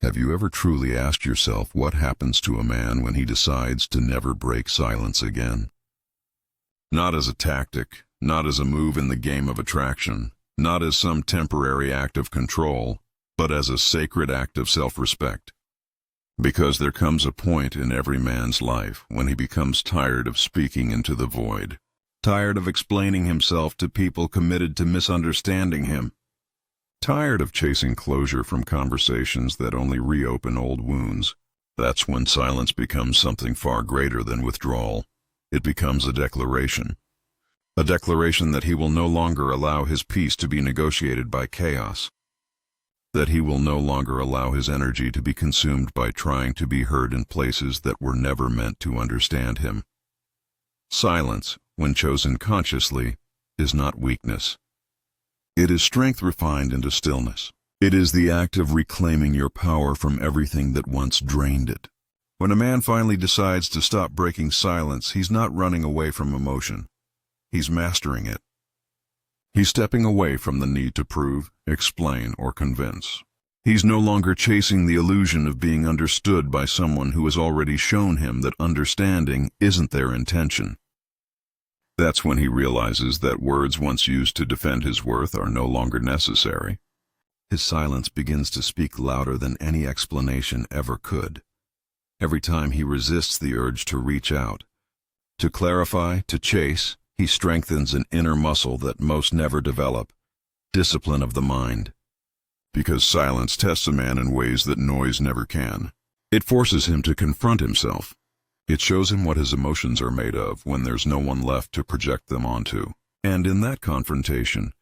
Have you ever truly asked yourself what happens to a man when he decides to never break silence again? Not as a tactic, not as a move in the game of attraction, not as some temporary act of control, but as a sacred act of self-respect. Because there comes a point in every man's life when he becomes tired of speaking into the void, tired of explaining himself to people committed to misunderstanding him, tired of chasing closure from conversations that only reopen old wounds. That's when silence becomes something far greater than withdrawal. It becomes a declaration that he will no longer allow his peace to be negotiated by chaos, that he will no longer allow his energy to be consumed by trying to be heard in places that were never meant to understand him. Silence, when chosen consciously, is not weakness. It is strength refined into stillness. It is the act of reclaiming your power from everything that once drained it. When a man finally decides to stop breaking silence, he's not running away from emotion. He's mastering it. He's stepping away from the need to prove, explain, or convince. He's no longer chasing the illusion of being understood by someone who has already shown him that understanding isn't their intention. That's when he realizes that words once used to defend his worth are no longer necessary. His silence begins to speak louder than any explanation ever could. Every time he resists the urge to reach out, to clarify, to chase, he strengthens an inner muscle that most never develop, discipline of the mind. Because silence tests a man in ways that noise never can. It forces him to confront himself. It shows him what his emotions are made of when there's no one left to project them onto. And in that confrontation,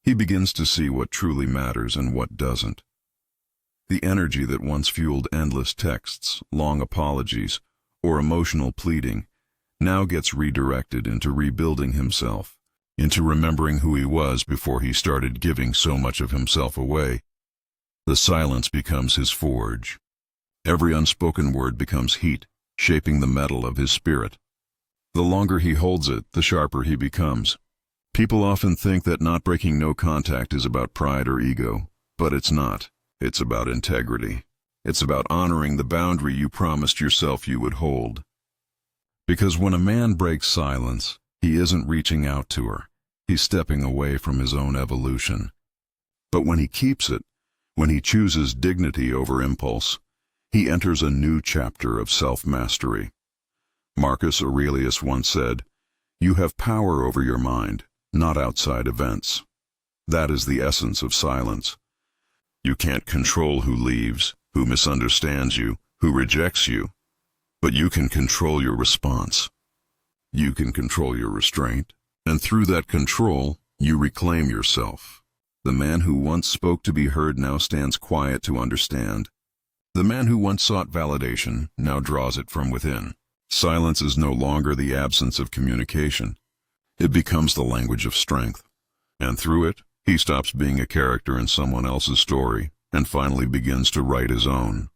he begins to see what truly matters and what doesn't. The energy that once fueled endless texts, long apologies, or emotional pleading now gets redirected into rebuilding himself, into remembering who he was before he started giving so much of himself away. The silence becomes his forge. Every unspoken word becomes heat, shaping the metal of his spirit. The longer he holds it, the sharper he becomes. People often think that not breaking no contact is about pride or ego, but it's not. It's about integrity. It's about honoring the boundary you promised yourself you would hold. Because when a man breaks silence, he isn't reaching out to her. He's stepping away from his own evolution. But when he keeps it, when he chooses dignity over impulse, he enters a new chapter of self-mastery. Marcus Aurelius once said, "You have power over your mind, not outside events." That is the essence of silence. You can't control who leaves, who misunderstands you, who rejects you, but you can control your response. You can control your restraint, and through that control, you reclaim yourself. The man who once spoke to be heard now stands quiet to understand. The man who once sought validation now draws it from within. Silence is no longer the absence of communication. It becomes the language of strength. And through it, he stops being a character in someone else's story and finally begins to write his own.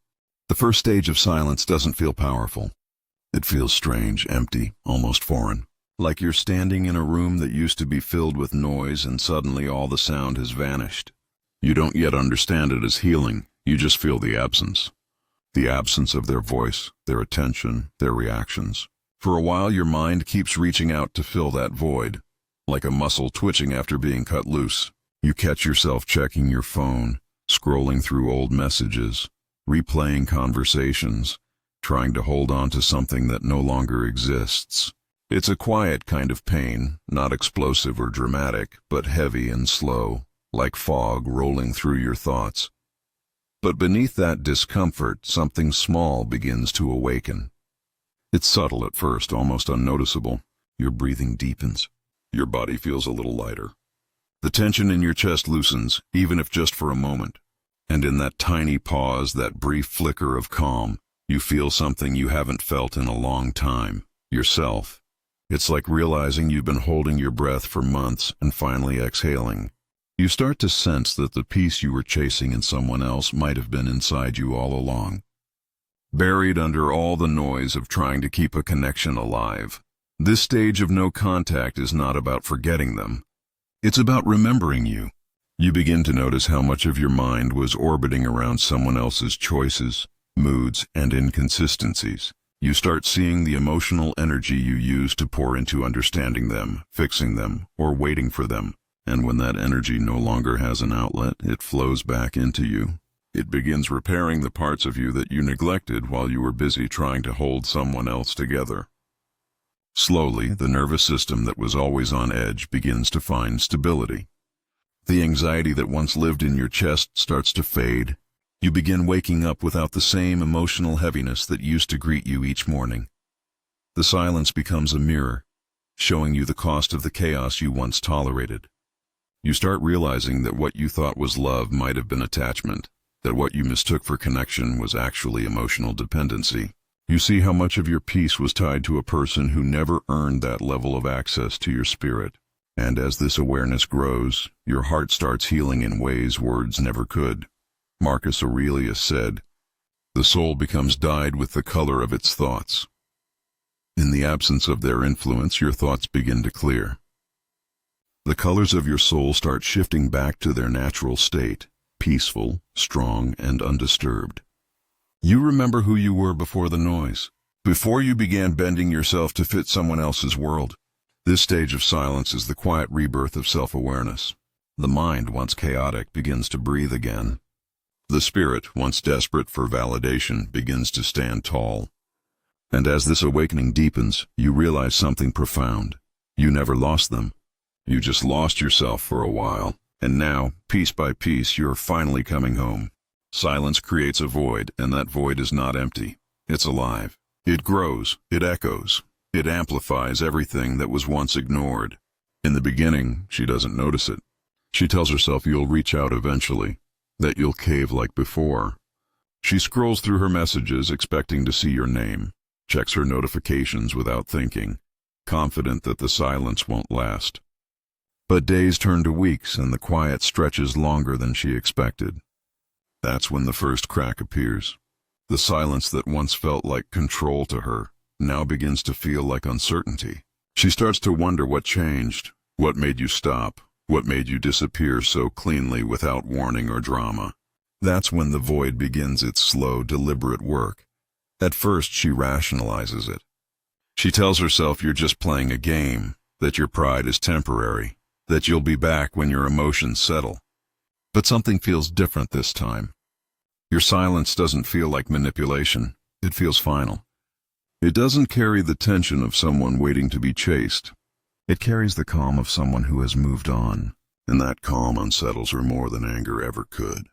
The first stage of silence doesn't feel powerful. It feels strange, empty, almost foreign. Like you're standing in a room that used to be filled with noise and suddenly all the sound has vanished. You don't yet understand it as healing. You just feel the absence. The absence of their voice, their attention, their reactions. For a while your mind keeps reaching out to fill that void, like a muscle twitching after being cut loose. You catch yourself checking your phone, scrolling through old messages, replaying conversations, trying to hold on to something that no longer exists. It's a quiet kind of pain, not explosive or dramatic, but heavy and slow, like fog rolling through your thoughts. But beneath that discomfort, something small begins to awaken. It's subtle at first, almost unnoticeable. Your breathing deepens. Your body feels a little lighter. The tension in your chest loosens, even if just for a moment. And in that tiny pause, that brief flicker of calm, you feel something you haven't felt in a long time, yourself. It's like realizing you've been holding your breath for months and finally exhaling. You start to sense that the peace you were chasing in someone else might have been inside you all along, buried under all the noise of trying to keep a connection alive. This stage of no contact is not about forgetting them. It's about remembering you. You begin to notice how much of your mind was orbiting around someone else's choices, moods, and inconsistencies. You start seeing the emotional energy you use to pour into understanding them, fixing them, or waiting for them. And when that energy no longer has an outlet, it flows back into you. It begins repairing the parts of you that you neglected while you were busy trying to hold someone else together. Slowly, the nervous system that was always on edge begins to find stability. The anxiety that once lived in your chest starts to fade. You begin waking up without the same emotional heaviness that used to greet you each morning. The silence becomes a mirror, showing you the cost of the chaos you once tolerated. You start realizing that what you thought was love might have been attachment, that what you mistook for connection was actually emotional dependency. You see how much of your peace was tied to a person who never earned that level of access to your spirit. And as this awareness grows, your heart starts healing in ways words never could. Marcus Aurelius said, "The soul becomes dyed with the color of its thoughts." In the absence of their influence, your thoughts begin to clear. The colors of your soul start shifting back to their natural state, peaceful, strong, and undisturbed. You remember who you were before the noise, before you began bending yourself to fit someone else's world. This stage of silence is the quiet rebirth of self-awareness. The mind, once chaotic, begins to breathe again. The spirit, once desperate for validation, begins to stand tall. And as this awakening deepens, you realize something profound. You never lost them. You just lost yourself for a while. And now, piece by piece, you're finally coming home. Silence creates a void, and that void is not empty. It's alive. It grows. It echoes. It amplifies everything that was once ignored. In the beginning, she doesn't notice it. She tells herself you'll reach out eventually, that you'll cave like before. She scrolls through her messages expecting to see your name, checks her notifications without thinking, confident that the silence won't last. But days turn to weeks and the quiet stretches longer than she expected. That's when the first crack appears. The silence that once felt like control to her now begins to feel like uncertainty. She starts to wonder what changed, what made you stop, what made you disappear so cleanly without warning or drama. That's when the void begins its slow, deliberate work. At first, she rationalizes it. She tells herself you're just playing a game, that your pride is temporary, that you'll be back when your emotions settle. But something feels different this time. Your silence doesn't feel like manipulation. It feels final. It doesn't carry the tension of someone waiting to be chased. It carries the calm of someone who has moved on, and that calm unsettles her more than anger ever could.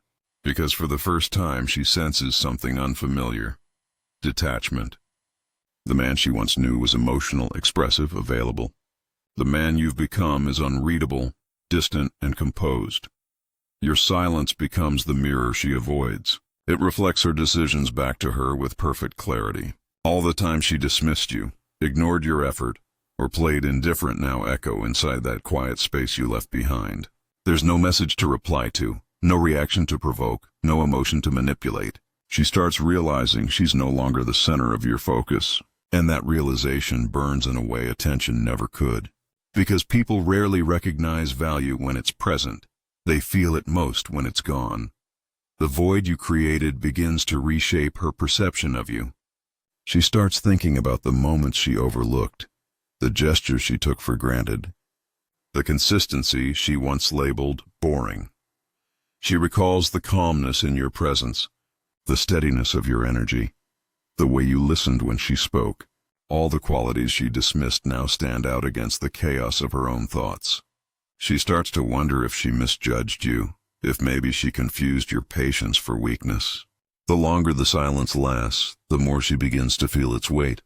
Because for the first time she senses something unfamiliar. Detachment. The man she once knew was emotional, expressive, available. The man you've become is unreadable, distant, and composed. Your silence becomes the mirror she avoids. It reflects her decisions back to her with perfect clarity. All the time she dismissed you, ignored your effort, or played indifferent now echo inside that quiet space you left behind. There's no message to reply to, no reaction to provoke, no emotion to manipulate. She starts realizing she's no longer the center of your focus, and that realization burns in a way attention never could. Because people rarely recognize value when it's present, they feel it most when it's gone. The void you created begins to reshape her perception of you. She starts thinking about the moments she overlooked, the gestures she took for granted, the consistency she once labeled boring. She recalls the calmness in your presence, the steadiness of your energy, the way you listened when she spoke. All the qualities she dismissed now stand out against the chaos of her own thoughts. She starts to wonder if she misjudged you, if maybe she confused your patience for weakness. The longer the silence lasts, the more she begins to feel its weight.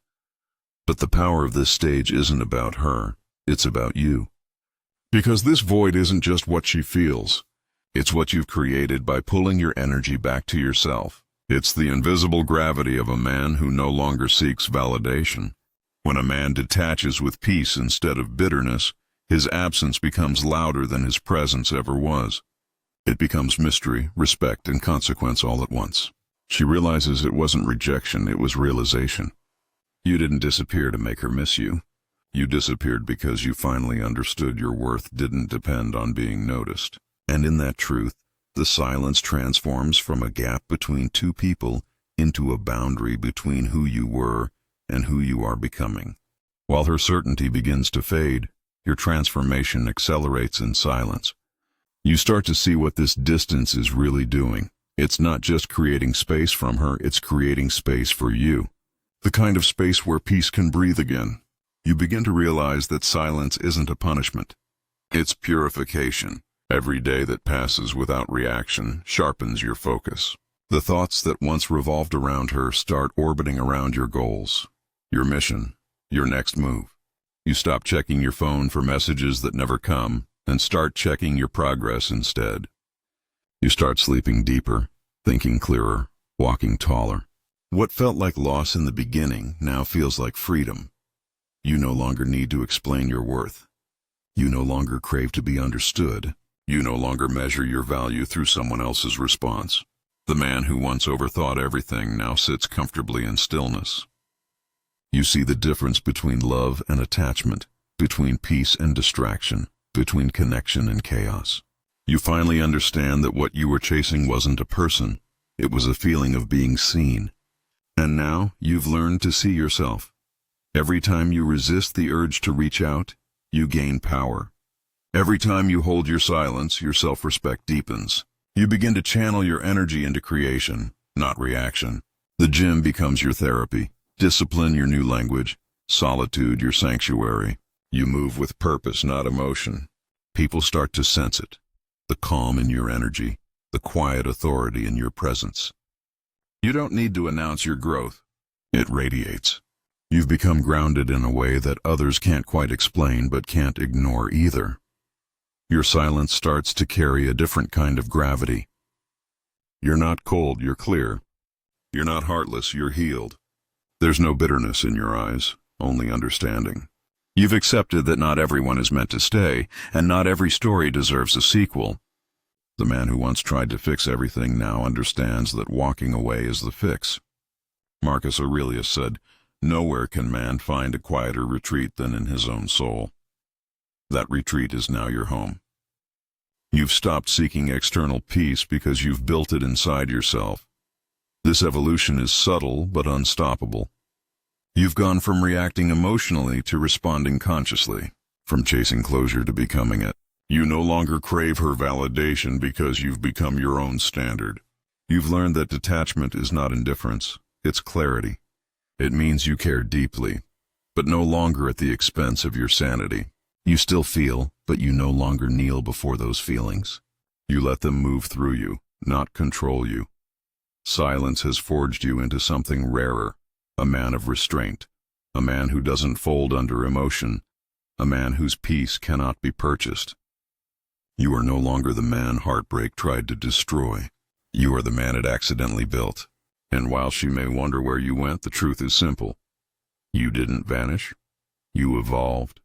But the power of this stage isn't about her, it's about you. Because this void isn't just what she feels, it's what you've created by pulling your energy back to yourself. It's the invisible gravity of a man who no longer seeks validation. When a man detaches with peace instead of bitterness, his absence becomes louder than his presence ever was. It becomes mystery, respect, and consequence all at once. She realizes it wasn't rejection, it was realization. You didn't disappear to make her miss you. You disappeared because you finally understood your worth didn't depend on being noticed. And in that truth, the silence transforms from a gap between two people into a boundary between who you were and who you are becoming. While her certainty begins to fade, your transformation accelerates in silence. You start to see what this distance is really doing. It's not just creating space from her, it's creating space for you. The kind of space where peace can breathe again. You begin to realize that silence isn't a punishment. It's purification. Every day that passes without reaction sharpens your focus. The thoughts that once revolved around her start orbiting around your goals, your mission, your next move. You stop checking your phone for messages that never come and start checking your progress instead. You start sleeping deeper, thinking clearer, walking taller. What felt like loss in the beginning now feels like freedom. You no longer need to explain your worth. You no longer crave to be understood. You no longer measure your value through someone else's response. The man who once overthought everything now sits comfortably in stillness. You see the difference between love and attachment, between peace and distraction, between connection and chaos. You finally understand that what you were chasing wasn't a person, it was a feeling of being seen. And now you've learned to see yourself. Every time you resist the urge to reach out, you gain power. Every time you hold your silence, your self-respect deepens. You begin to channel your energy into creation, not reaction. The gym becomes your therapy, discipline your new language, solitude your sanctuary. You move with purpose, not emotion. People start to sense it, the calm in your energy, the quiet authority in your presence. You don't need to announce your growth. It radiates. You've become grounded in a way that others can't quite explain but can't ignore either. Your silence starts to carry a different kind of gravity. You're not cold, you're clear. You're not heartless, you're healed. There's no bitterness in your eyes, only understanding. You've accepted that not everyone is meant to stay, and not every story deserves a sequel. The man who once tried to fix everything now understands that walking away is the fix. Marcus Aurelius said, "Nowhere can man find a quieter retreat than in his own soul." That retreat is now your home. You've stopped seeking external peace because you've built it inside yourself. This evolution is subtle but unstoppable. You've gone from reacting emotionally to responding consciously, from chasing closure to becoming it. You no longer crave her validation because you've become your own standard. You've learned that detachment is not indifference, it's clarity. It means you care deeply, but no longer at the expense of your sanity. You still feel, but you no longer kneel before those feelings. You let them move through you, not control you. Silence has forged you into something rarer, a man of restraint, a man who doesn't fold under emotion, a man whose peace cannot be purchased. You are no longer the man heartbreak tried to destroy. You are the man it accidentally built. And while she may wonder where you went, the truth is simple. You didn't vanish. You evolved.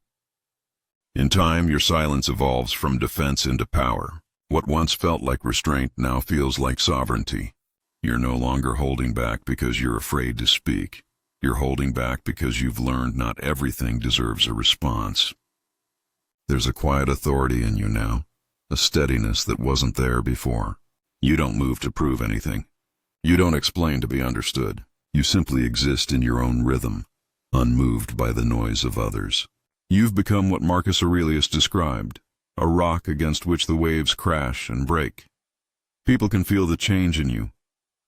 In time, your silence evolves from defense into power. What once felt like restraint now feels like sovereignty. You're no longer holding back because you're afraid to speak. You're holding back because you've learned not everything deserves a response. There's a quiet authority in you now, a steadiness that wasn't there before. You don't move to prove anything. You don't explain to be understood. You simply exist in your own rhythm, unmoved by the noise of others. You've become what Marcus Aurelius described, a rock against which the waves crash and break. People can feel the change in you.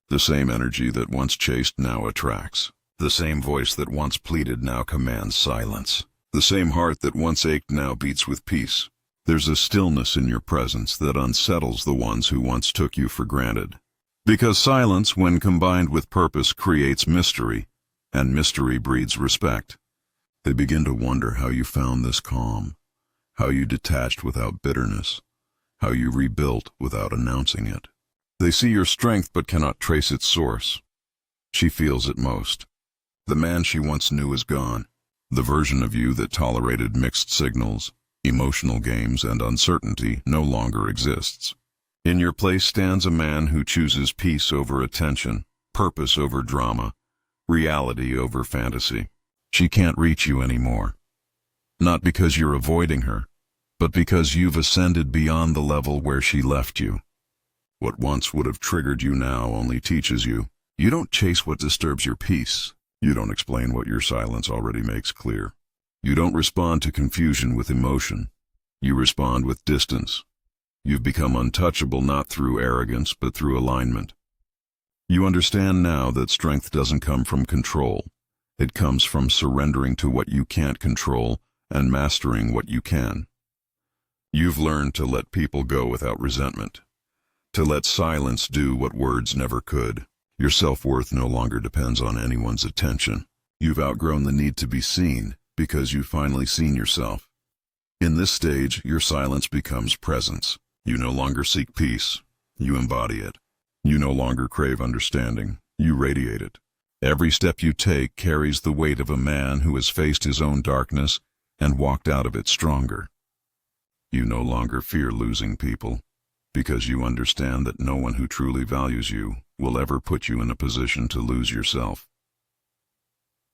The same energy that once chased now attracts. The same voice that once pleaded now commands silence. The same heart that once ached now beats with peace. There's a stillness in your presence that unsettles the ones who once took you for granted. Because silence, when combined with purpose, creates mystery, and mystery breeds respect. They begin to wonder how you found this calm, how you detached without bitterness, how you rebuilt without announcing it. They see your strength but cannot trace its source. She feels it most. The man she once knew is gone. The version of you that tolerated mixed signals, emotional games, and uncertainty no longer exists. In your place stands a man who chooses peace over attention, purpose over drama, reality over fantasy. She can't reach you anymore. Not because you're avoiding her, but because you've ascended beyond the level where she left you. What once would have triggered you now only teaches you. You don't chase what disturbs your peace. You don't explain what your silence already makes clear. You don't respond to confusion with emotion. You respond with distance. You've become untouchable not through arrogance, but through alignment. You understand now that strength doesn't come from control. It comes from surrendering to what you can't control and mastering what you can. You've learned to let people go without resentment, to let silence do what words never could. Your self-worth no longer depends on anyone's attention. You've outgrown the need to be seen because you've finally seen yourself. In this stage, your silence becomes presence. You no longer seek peace. You embody it. You no longer crave understanding. You radiate it. Every step you take carries the weight of a man who has faced his own darkness and walked out of it stronger. You no longer fear losing people, because you understand that no one who truly values you will ever put you in a position to lose yourself.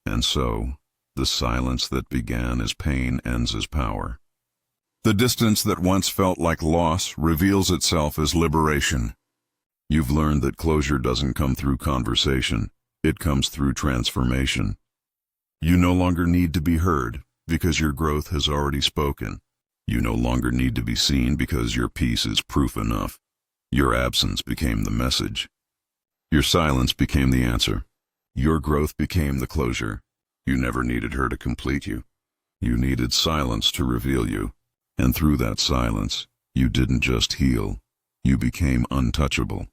And so, the silence that began as pain ends as power. The distance that once felt like loss reveals itself as liberation. You've learned that closure doesn't come through conversation, it comes through transformation. You no longer need to be heard, because your growth has already spoken. You no longer need to be seen because your peace is proof enough. Your absence became the message. Your silence became the answer. Your growth became the closure. You never needed her to complete you. You needed silence to reveal you. And through that silence, you didn't just heal. You became untouchable.